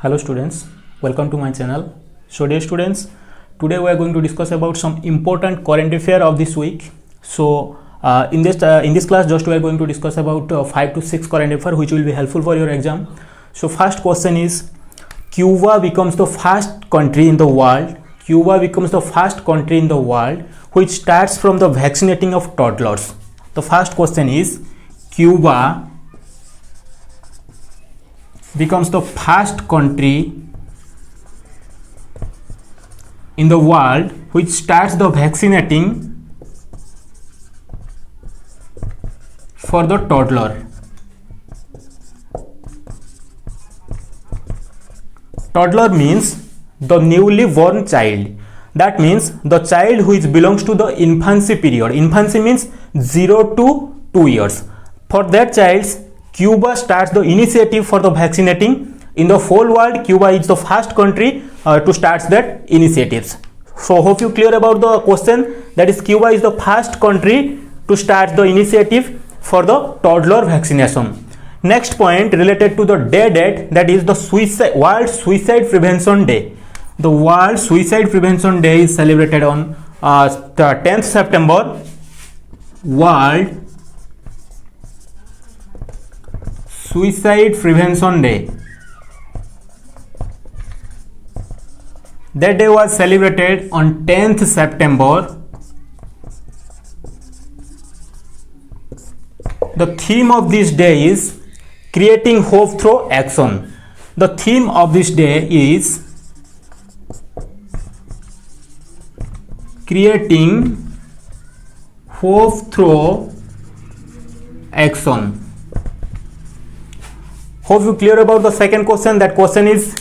Hello students, welcome to my channel. So dear students, today we are going to discuss about some important current affair of this week. So in this class just we are going to discuss about 5 to 6 current affair which will be helpful for your exam. So first question is, Cuba becomes the first country in the world. Cuba becomes the first country in the world which starts from the vaccinating of toddlers. The first question is, Cuba becomes the first country in the world which starts the vaccinating for the toddler. Toddler means the newly born child. That means the child which belongs to the infancy period. Infancy means 0 to 2 years. For that child's, Cuba starts the initiative for the vaccinating. In the whole world, Cuba is the first country to start that initiatives. So hope you clear about the question. That is, Cuba is the first country to start the initiative for the toddler vaccination. Next point related to the date, that is the World Suicide Prevention Day. The World Suicide Prevention Day is celebrated on the 10th September. World Suicide Prevention Day. That day was celebrated on 10th September. The theme of this day is creating hope through action. The theme of this day is creating hope through action. Hope you clear about the second question. That question is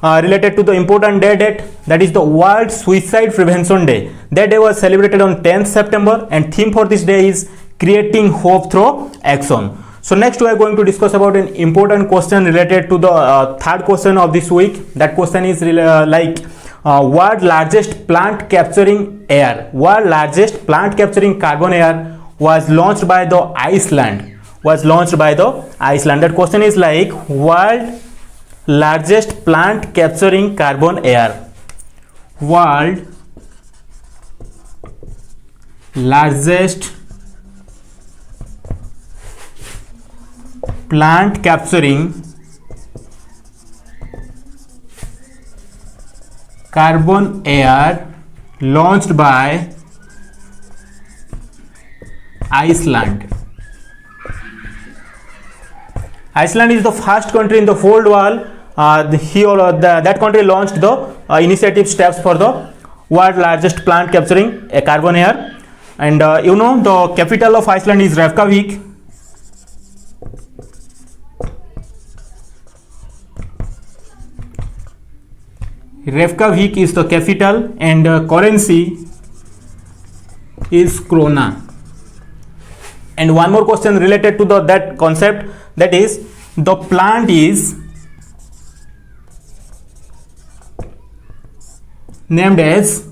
related to the important date, that is the World Suicide Prevention Day. That day was celebrated on 10th September and theme for this day is creating hope through action. So next we are going to discuss about an important question related to the third question of this week. That question is world largest plant capturing air. World largest plant capturing carbon air was launched by the Iceland. That question is like, world largest plant capturing carbon air. World largest plant capturing carbon air launched by Iceland. Iceland is the first country in the whole world. That country launched the initiative steps for the world largest plant capturing carbon air. And the capital of Iceland is Reykjavik. Reykjavik is the capital and currency is krona. And one more question related to that concept, that is the plant is named as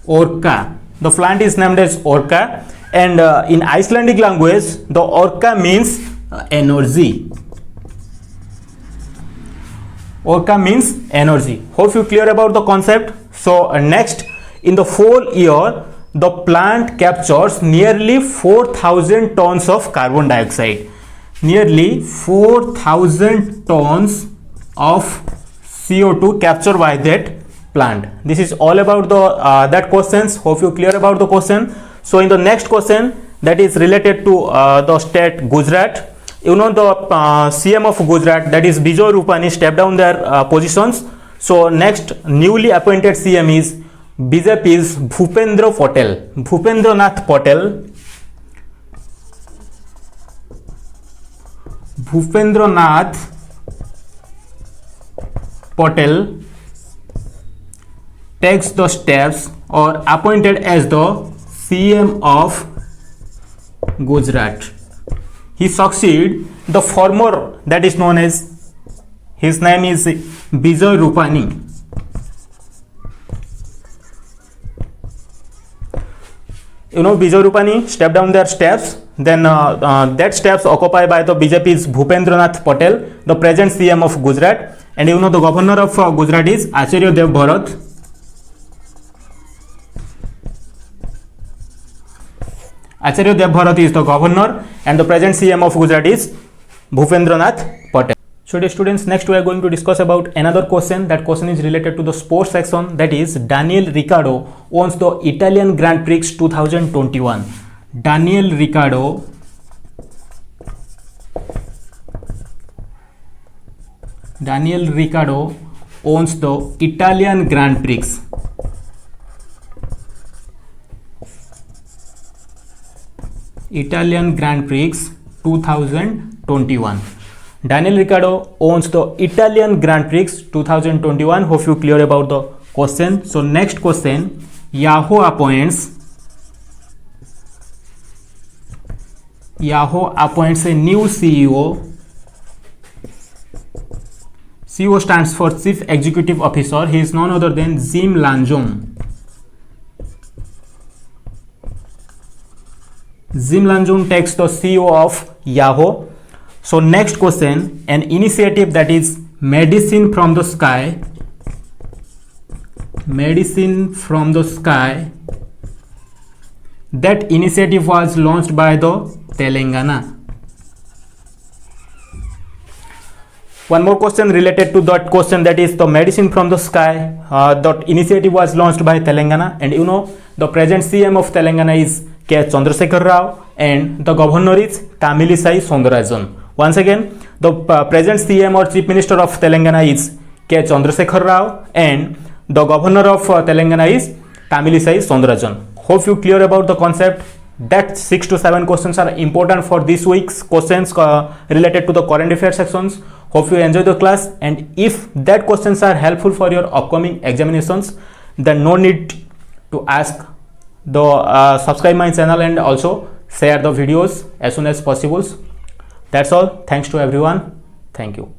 orca. The plant is named as orca, and in Icelandic language the orca means energy. Orca means energy. Hope you clear about the concept. So next, in the whole year the plant captures nearly 4,000 tons of carbon dioxide. Nearly 4,000 tons of CO2 captured by that plant. This is all about the that questions. Hope you clear about the question. So in the next question, that is related to the state Gujarat. The CM of Gujarat, that is Bijoy Rupani, stepped down their positions. So next newly appointed CM is BJP's Bhupendra Patel. Bhupendranath Patel. Bhupendranath Patel takes the steps or appointed as the CM of Gujarat. He succeeds the former, that is known as, his name is Bijoy Rupani. Vijay Rupani stepped down their steps. Then that steps occupied by the BJP's Bhupendranath Patel, the present CM of Gujarat. And the governor of Gujarat is Acharya Devbharat. Acharya Devbharat is the governor, and the present CM of Gujarat is Bhupendranath Patel. So dear students, next we are going to discuss about another question. That question is related to the sports section. That is, Daniel Ricciardo owns the Italian Grand Prix 2021. Daniel Ricciardo owns the Italian Grand Prix. Italian Grand Prix 2021. Daniel Ricciardo owns the Italian Grand Prix 2021. Hope you clear about the question. So next question, Yahoo appoints a new CEO. CEO stands for Chief Executive Officer. He is none other than Jim Lanzone. Jim Lanzone takes the CEO of Yahoo. So next question, an initiative that is Medicine from the Sky. Medicine from the Sky. That initiative was launched by the Telangana. One more question related to that question, that is the Medicine from the Sky. That initiative was launched by Telangana, and the present CM of Telangana is K. Chandrasekhar Rao, and the governor is Tamilisai Soundarajan. Once again, the present CM or Chief Minister of Telangana is K. Chandrasekhar Rao, and the governor of Telangana is Tamilisai Soundarajan. Hope you clear about the concept. That 6 to 7 questions are important for this week's questions related to the current affairs sections. Hope you enjoy the class, and if that questions are helpful for your upcoming examinations, then no need to ask the subscribe my channel and also share the videos as soon as possible. That's all. Thanks to everyone. Thank you.